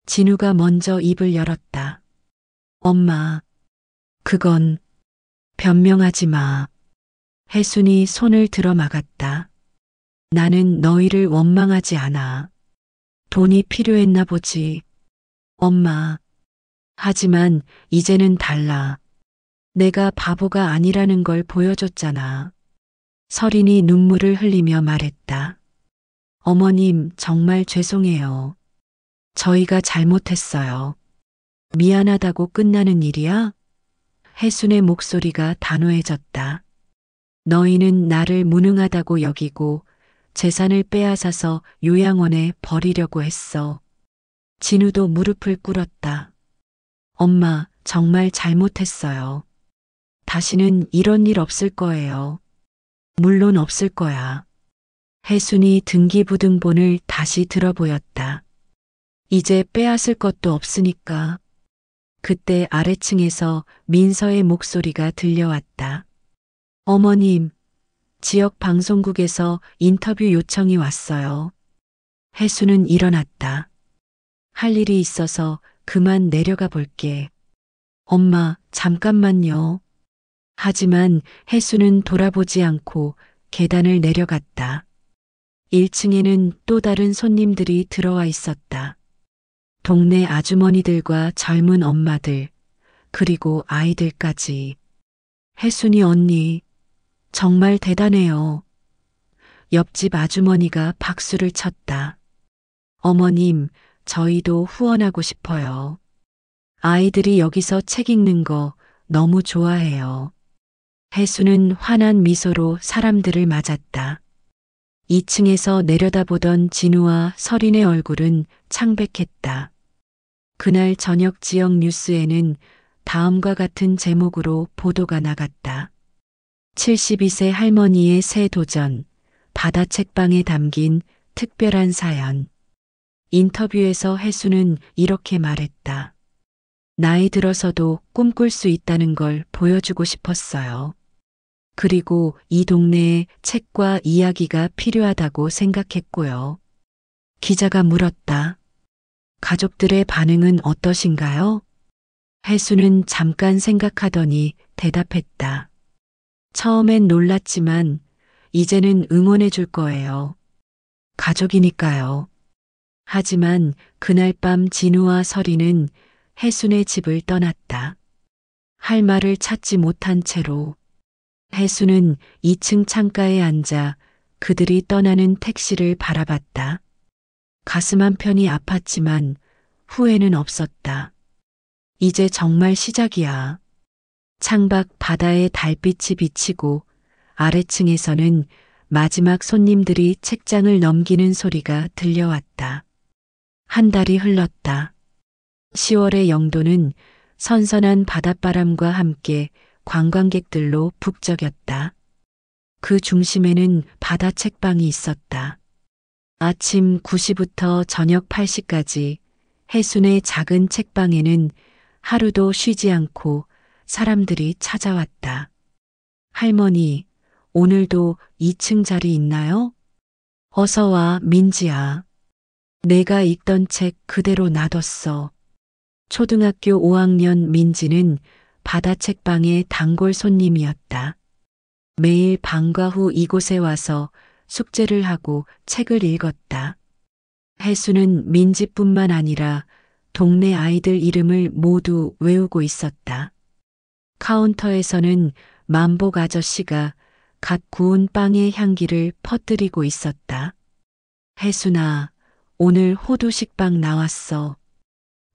진우가 먼저 입을 열었다. 엄마, 그건 변명하지 마. 혜순이 손을 들어 막았다. 나는 너희를 원망하지 않아. 돈이 필요했나 보지. 엄마. 하지만 이제는 달라. 내가 바보가 아니라는 걸 보여줬잖아. 설인이 눈물을 흘리며 말했다. 어머님, 정말 죄송해요. 저희가 잘못했어요. 미안하다고 끝나는 일이야? 혜순의 목소리가 단호해졌다. 너희는 나를 무능하다고 여기고 재산을 빼앗아서 요양원에 버리려고 했어. 진우도 무릎을 꿇었다. 엄마, 정말 잘못했어요. 다시는 이런 일 없을 거예요. 물론 없을 거야. 혜순이 등기부등본을 다시 들어보였다. 이제 빼앗을 것도 없으니까. 그때 아래층에서 민서의 목소리가 들려왔다. 어머님, 지역 방송국에서 인터뷰 요청이 왔어요. 혜순은 일어났다. 할 일이 있어서 그만 내려가 볼게. 엄마, 잠깐만요. 하지만 혜순은 돌아보지 않고 계단을 내려갔다. 1층에는 또 다른 손님들이 들어와 있었다. 동네 아주머니들과 젊은 엄마들, 그리고 아이들까지. 혜순이 언니, 정말 대단해요. 옆집 아주머니가 박수를 쳤다. 어머님, 저희도 후원하고 싶어요. 아이들이 여기서 책 읽는 거 너무 좋아해요. 혜수는 환한 미소로 사람들을 맞았다. 2층에서 내려다보던 진우와 설인의 얼굴은 창백했다. 그날 저녁 지역 뉴스에는 다음과 같은 제목으로 보도가 나갔다. 72세 할머니의 새 도전, 바다 책방에 담긴 특별한 사연. 인터뷰에서 혜수는 이렇게 말했다. 나이 들어서도 꿈꿀 수 있다는 걸 보여주고 싶었어요. 그리고 이 동네에 책과 이야기가 필요하다고 생각했고요. 기자가 물었다. 가족들의 반응은 어떠신가요? 혜수는 잠깐 생각하더니 대답했다. 처음엔 놀랐지만 이제는 응원해 줄 거예요. 가족이니까요. 하지만 그날 밤 진우와 설이는 혜순의 집을 떠났다. 할 말을 찾지 못한 채로 혜순은 2층 창가에 앉아 그들이 떠나는 택시를 바라봤다. 가슴 한편이 아팠지만 후회는 없었다. 이제 정말 시작이야. 창밖 바다에 달빛이 비치고 아래층에서는 마지막 손님들이 책장을 넘기는 소리가 들려왔다. 한 달이 흘렀다. 10월의 영도는 선선한 바닷바람과 함께 관광객들로 북적였다. 그 중심에는 바다 책방이 있었다. 아침 9시부터 저녁 8시까지 혜순의 작은 책방에는 하루도 쉬지 않고 사람들이 찾아왔다. 할머니, 오늘도 2층 자리 있나요? 어서 와, 민지야. 내가 읽던 책 그대로 놔뒀어. 초등학교 5학년 민지는 바다 책방의 단골 손님이었다. 매일 방과 후 이곳에 와서 숙제를 하고 책을 읽었다. 혜수는 민지뿐만 아니라 동네 아이들 이름을 모두 외우고 있었다. 카운터에서는 만복 아저씨가 갓 구운 빵의 향기를 퍼뜨리고 있었다. 혜순아, 오늘 호두 식빵 나왔어.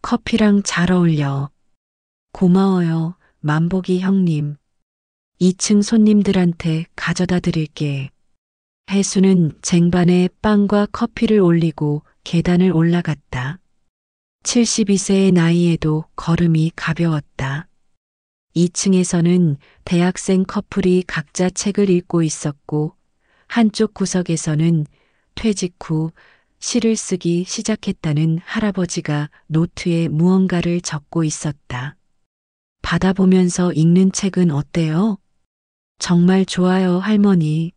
커피랑 잘 어울려. 고마워요, 만복이 형님. 2층 손님들한테 가져다 드릴게. 혜수는 쟁반에 빵과 커피를 올리고 계단을 올라갔다. 72세의 나이에도 걸음이 가벼웠다. 2층에서는 대학생 커플이 각자 책을 읽고 있었고 한쪽 구석에서는 퇴직 후 시를 쓰기 시작했다는 할아버지가 노트에 무언가를 적고 있었다. 받아보면서 읽는 책은 어때요? 정말 좋아요, 할머니.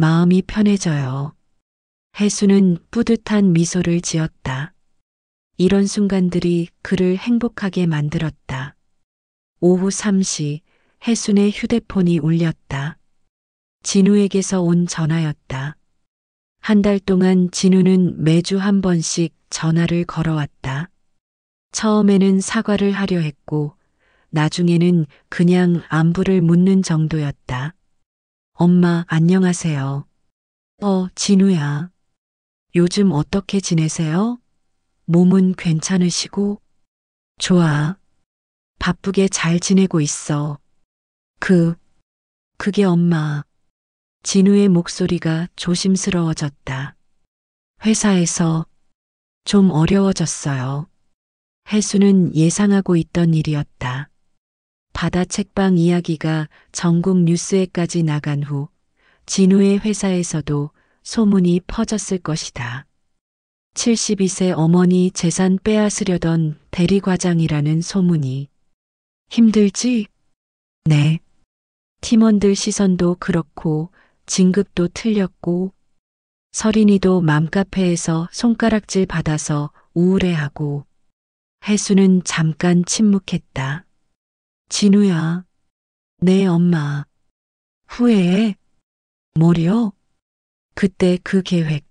마음이 편해져요. 혜수는 뿌듯한 미소를 지었다. 이런 순간들이 그를 행복하게 만들었다. 오후 3시 혜순의 휴대폰이 울렸다. 진우에게서 온 전화였다. 한 달 동안 진우는 매주 한 번씩 전화를 걸어왔다. 처음에는 사과를 하려 했고 나중에는 그냥 안부를 묻는 정도였다. 엄마, 안녕하세요. 진우야. 요즘 어떻게 지내세요? 몸은 괜찮으시고? 좋아. 바쁘게 잘 지내고 있어. 그게 엄마. 진우의 목소리가 조심스러워졌다. 회사에서 좀 어려워졌어요. 혜수는 예상하고 있던 일이었다. 바다 책방 이야기가 전국 뉴스에까지 나간 후 진우의 회사에서도 소문이 퍼졌을 것이다. 72세 어머니 재산 빼앗으려던 대리과장이라는 소문이. 힘들지? 네. 팀원들 시선도 그렇고 진급도 틀렸고 설인이도 맘카페에서 손가락질 받아서 우울해하고. 혜수는 잠깐 침묵했다. 진우야, 네 엄마. 후회해? 뭐려? 그때 그 계획,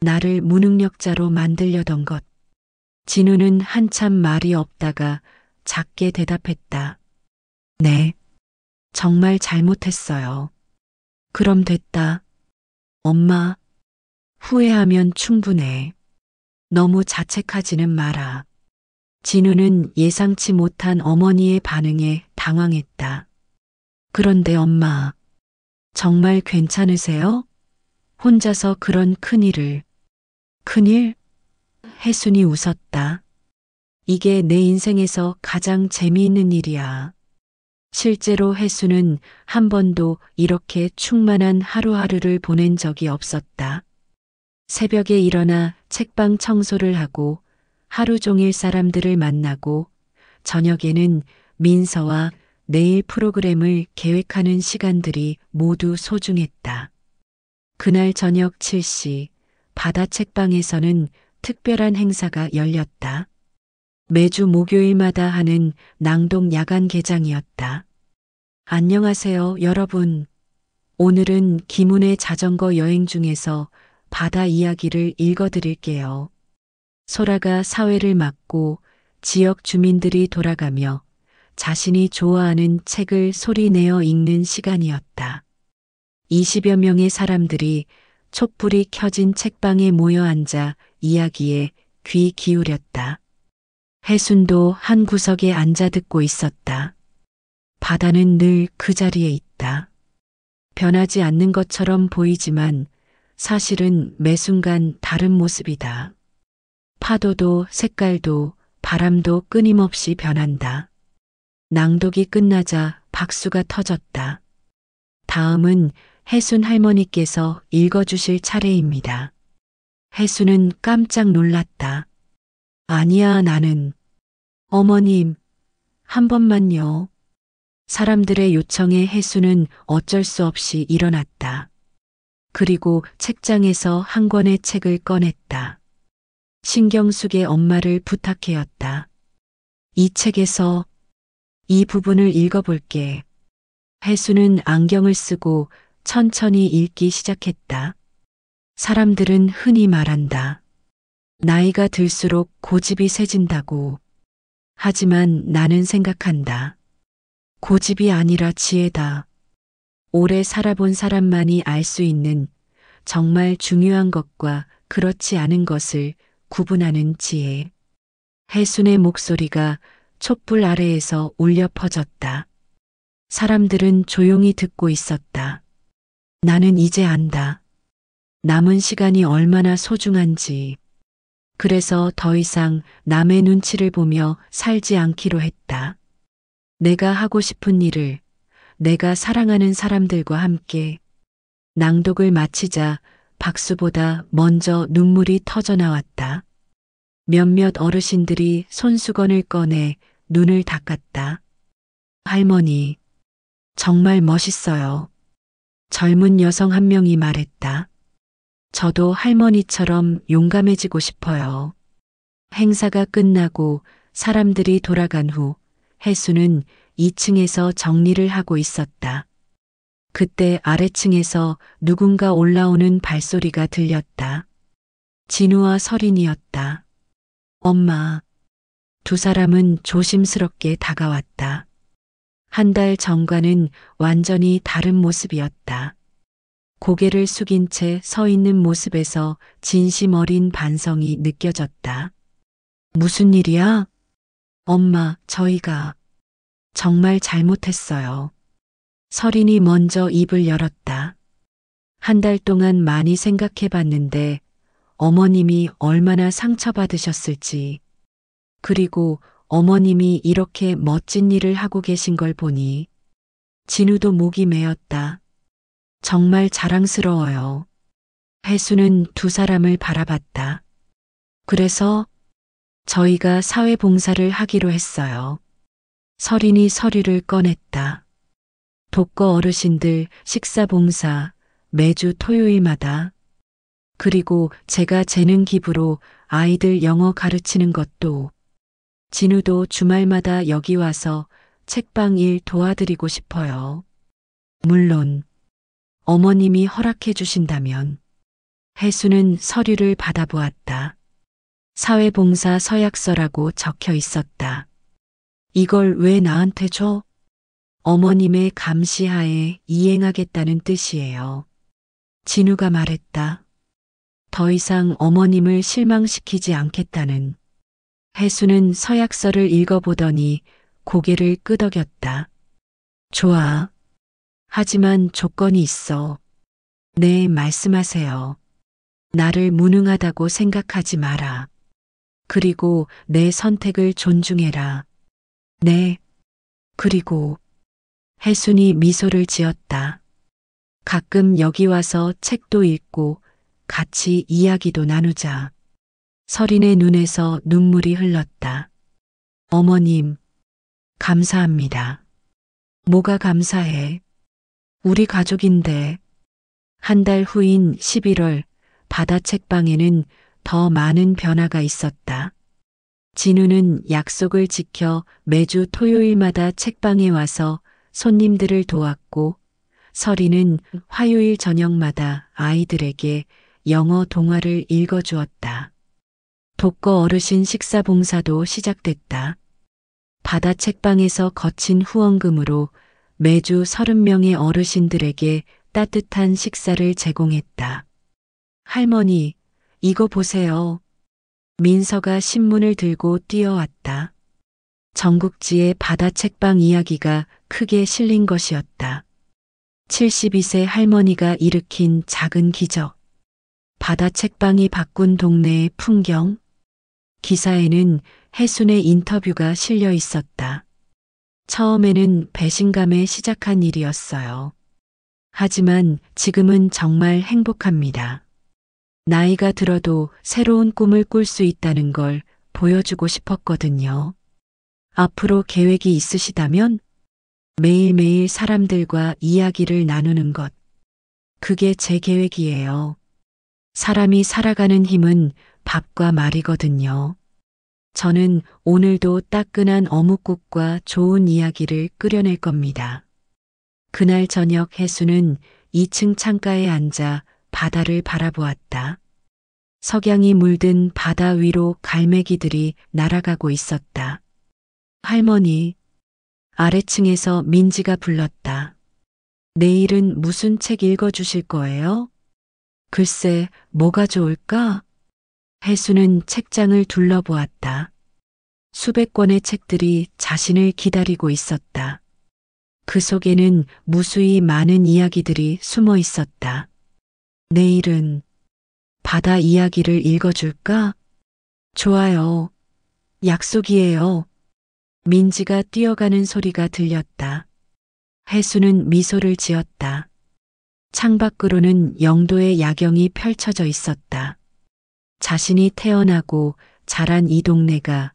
나를 무능력자로 만들려던 것. 진우는 한참 말이 없다가 작게 대답했다. 네, 정말 잘못했어요. 그럼 됐다. 엄마, 후회하면 충분해. 너무 자책하지는 마라. 진우는 예상치 못한 어머니의 반응에 당황했다. 그런데 엄마, 정말 괜찮으세요? 혼자서 그런 큰일을. 큰일? 혜순이 웃었다. 이게 내 인생에서 가장 재미있는 일이야. 실제로 혜순은 한 번도 이렇게 충만한 하루하루를 보낸 적이 없었다. 새벽에 일어나 책방 청소를 하고 하루 종일 사람들을 만나고 저녁에는 민서와 내일 프로그램을 계획하는 시간들이 모두 소중했다. 그날 저녁 7시 바다 책방에서는 특별한 행사가 열렸다. 매주 목요일마다 하는 낭독 야간 개장이었다. 안녕하세요, 여러분. 오늘은 김운의 자전거 여행 중에서 바다 이야기를 읽어드릴게요. 소라가 사회를 맡고 지역 주민들이 돌아가며 자신이 좋아하는 책을 소리내어 읽는 시간이었다. 20여 명의 사람들이 촛불이 켜진 책방에 모여 앉아 이야기에 귀 기울였다. 혜순도 한 구석에 앉아 듣고 있었다. 바다는 늘 그 자리에 있다. 변하지 않는 것처럼 보이지만 사실은 매 순간 다른 모습이다. 파도도 색깔도 바람도 끊임없이 변한다. 낭독이 끝나자 박수가 터졌다. 다음은 혜순 할머니께서 읽어주실 차례입니다. 혜순은 깜짝 놀랐다. 아니야, 나는. 어머님, 한 번만요. 사람들의 요청에 혜순은 어쩔 수 없이 일어났다. 그리고 책장에서 한 권의 책을 꺼냈다. 신경숙의 엄마를 부탁해였다. 이 책에서 이 부분을 읽어볼게. 혜순은 안경을 쓰고 천천히 읽기 시작했다. 사람들은 흔히 말한다. 나이가 들수록 고집이 세진다고. 하지만 나는 생각한다. 고집이 아니라 지혜다. 오래 살아본 사람만이 알 수 있는 정말 중요한 것과 그렇지 않은 것을 구분하는 지혜. 혜순의 목소리가 촛불 아래에서 울려 퍼졌다. 사람들은 조용히 듣고 있었다. 나는 이제 안다. 남은 시간이 얼마나 소중한지. 그래서 더 이상 남의 눈치를 보며 살지 않기로 했다. 내가 하고 싶은 일을, 내가 사랑하는 사람들과 함께. 낭독을 마치자 박수보다 먼저 눈물이 터져 나왔다. 몇몇 어르신들이 손수건을 꺼내 눈을 닦았다. 할머니, 정말 멋있어요. 젊은 여성 한 명이 말했다. 저도 할머니처럼 용감해지고 싶어요. 행사가 끝나고 사람들이 돌아간 후 혜순은 2층에서 정리를 하고 있었다. 그때 아래층에서 누군가 올라오는 발소리가 들렸다. 진우와 설인이었다. 엄마. 두 사람은 조심스럽게 다가왔다. 한 달 전과는 완전히 다른 모습이었다. 고개를 숙인 채 서 있는 모습에서 진심 어린 반성이 느껴졌다. 무슨 일이야? 엄마, 저희가 정말 잘못했어요. 설인이 먼저 입을 열었다. 한 달 동안 많이 생각해 봤는데 어머님이 얼마나 상처받으셨을지, 그리고 어머님이 이렇게 멋진 일을 하고 계신 걸 보니 진우도 목이 메었다. 정말 자랑스러워요. 혜수는 두 사람을 바라봤다. 그래서 저희가 사회봉사를 하기로 했어요. 설인이 서류를 꺼냈다. 독거 어르신들 식사봉사 매주 토요일마다. 그리고 제가 재능 기부로 아이들 영어 가르치는 것도. 진우도 주말마다 여기 와서 책방 일 도와드리고 싶어요. 물론 어머님이 허락해 주신다면. 혜수는 서류를 받아보았다. 사회봉사 서약서라고 적혀 있었다. 이걸 왜 나한테 줘? 어머님의 감시하에 이행하겠다는 뜻이에요. 진우가 말했다. 더 이상 어머님을 실망시키지 않겠다는. 혜수는 서약서를 읽어보더니 고개를 끄덕였다. 좋아. 하지만 조건이 있어. 네, 말씀하세요. 나를 무능하다고 생각하지 마라. 그리고 내 선택을 존중해라. 네. 그리고 혜순이 미소를 지었다. 가끔 여기 와서 책도 읽고 같이 이야기도 나누자. 설인의 눈에서 눈물이 흘렀다. 어머님, 감사합니다. 뭐가 감사해? 우리 가족인데. 한 달 후인 11월 바다 책방에는 더 많은 변화가 있었다. 진우는 약속을 지켜 매주 토요일마다 책방에 와서 손님들을 도왔고, 설이는 화요일 저녁마다 아이들에게 영어 동화를 읽어주었다. 독거 어르신 식사 봉사도 시작됐다. 바다 책방에서 거친 후원금으로 매주 30명의 어르신들에게 따뜻한 식사를 제공했다. 할머니, 이거 보세요. 민서가 신문을 들고 뛰어왔다. 전국지의 바다 책방 이야기가 크게 실린 것이었다. 72세 할머니가 일으킨 작은 기적. 바다 책방이 바꾼 동네의 풍경. 기사에는 혜순의 인터뷰가 실려 있었다. 처음에는 배신감에 시작한 일이었어요. 하지만 지금은 정말 행복합니다. 나이가 들어도 새로운 꿈을 꿀 수 있다는 걸 보여주고 싶었거든요. 앞으로 계획이 있으시다면 매일매일 사람들과 이야기를 나누는 것. 그게 제 계획이에요. 사람이 살아가는 힘은 밥과 말이거든요. 저는 오늘도 따끈한 어묵국과 좋은 이야기를 끓여낼 겁니다. 그날 저녁 혜수는 2층 창가에 앉아 바다를 바라보았다. 석양이 물든 바다 위로 갈매기들이 날아가고 있었다. 할머니, 아래층에서 민지가 불렀다. 내일은 무슨 책 읽어주실 거예요? 글쎄, 뭐가 좋을까? 혜수는 책장을 둘러보았다. 수백 권의 책들이 자신을 기다리고 있었다. 그 속에는 무수히 많은 이야기들이 숨어 있었다. 내일은 바다 이야기를 읽어줄까? 좋아요. 약속이에요. 민지가 뛰어가는 소리가 들렸다. 혜수는 미소를 지었다. 창밖으로는 영도의 야경이 펼쳐져 있었다. 자신이 태어나고 자란 이 동네가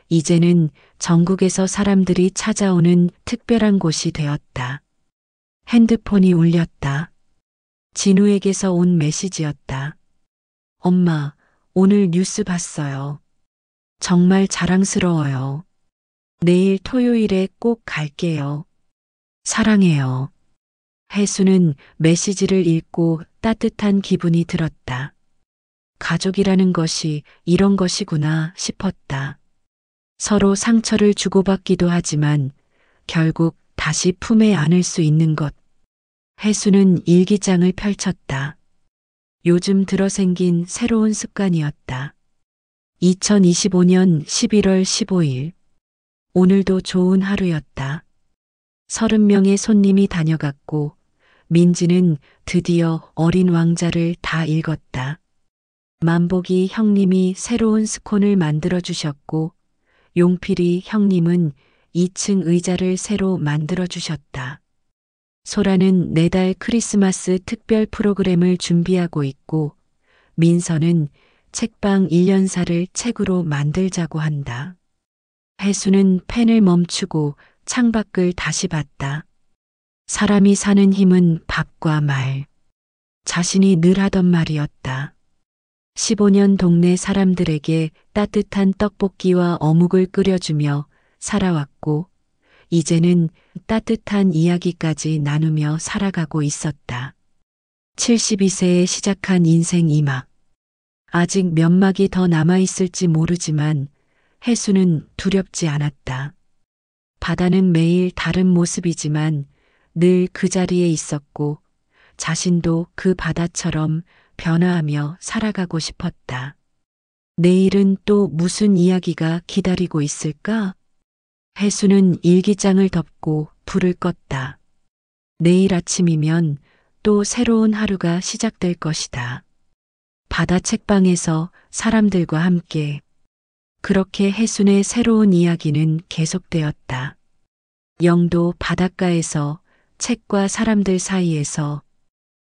이제는 전국에서 사람들이 찾아오는 특별한 곳이 되었다. 핸드폰이 울렸다. 진우에게서 온 메시지였다. 엄마, 오늘 뉴스 봤어요. 정말 자랑스러워요. 내일 토요일에 꼭 갈게요. 사랑해요. 혜수는 메시지를 읽고 따뜻한 기분이 들었다. 가족이라는 것이 이런 것이구나 싶었다. 서로 상처를 주고받기도 하지만 결국 다시 품에 안을 수 있는 것. 혜수는 일기장을 펼쳤다. 요즘 들어 생긴 새로운 습관이었다. 2025년 11월 15일. 오늘도 좋은 하루였다. 30명의 손님이 다녀갔고 민지는 드디어 어린 왕자를 다 읽었다. 만복이 형님이 새로운 스콘을 만들어 주셨고 용필이 형님은 2층 의자를 새로 만들어 주셨다. 소라는 내달 크리스마스 특별 프로그램을 준비하고 있고 민서는 책방 1년사를 책으로 만들자고 한다. 혜수는 펜을 멈추고 창밖을 다시 봤다. 사람이 사는 힘은 밥과 말. 자신이 늘 하던 말이었다. 15년 동네 사람들에게 따뜻한 떡볶이와 어묵을 끓여주며 살아왔고 이제는 따뜻한 이야기까지 나누며 살아가고 있었다. 72세에 시작한 인생 2막. 아직 몇 막이 더 남아있을지 모르지만 해수는 두렵지 않았다. 바다는 매일 다른 모습이지만 늘 그 자리에 있었고 자신도 그 바다처럼 변화하며 살아가고 싶었다. 내일은 또 무슨 이야기가 기다리고 있을까? 해수는 일기장을 덮고 불을 껐다. 내일 아침이면 또 새로운 하루가 시작될 것이다. 바다 책방에서 사람들과 함께 그렇게 해순의 새로운 이야기는 계속되었다. 영도 바닷가에서 책과 사람들 사이에서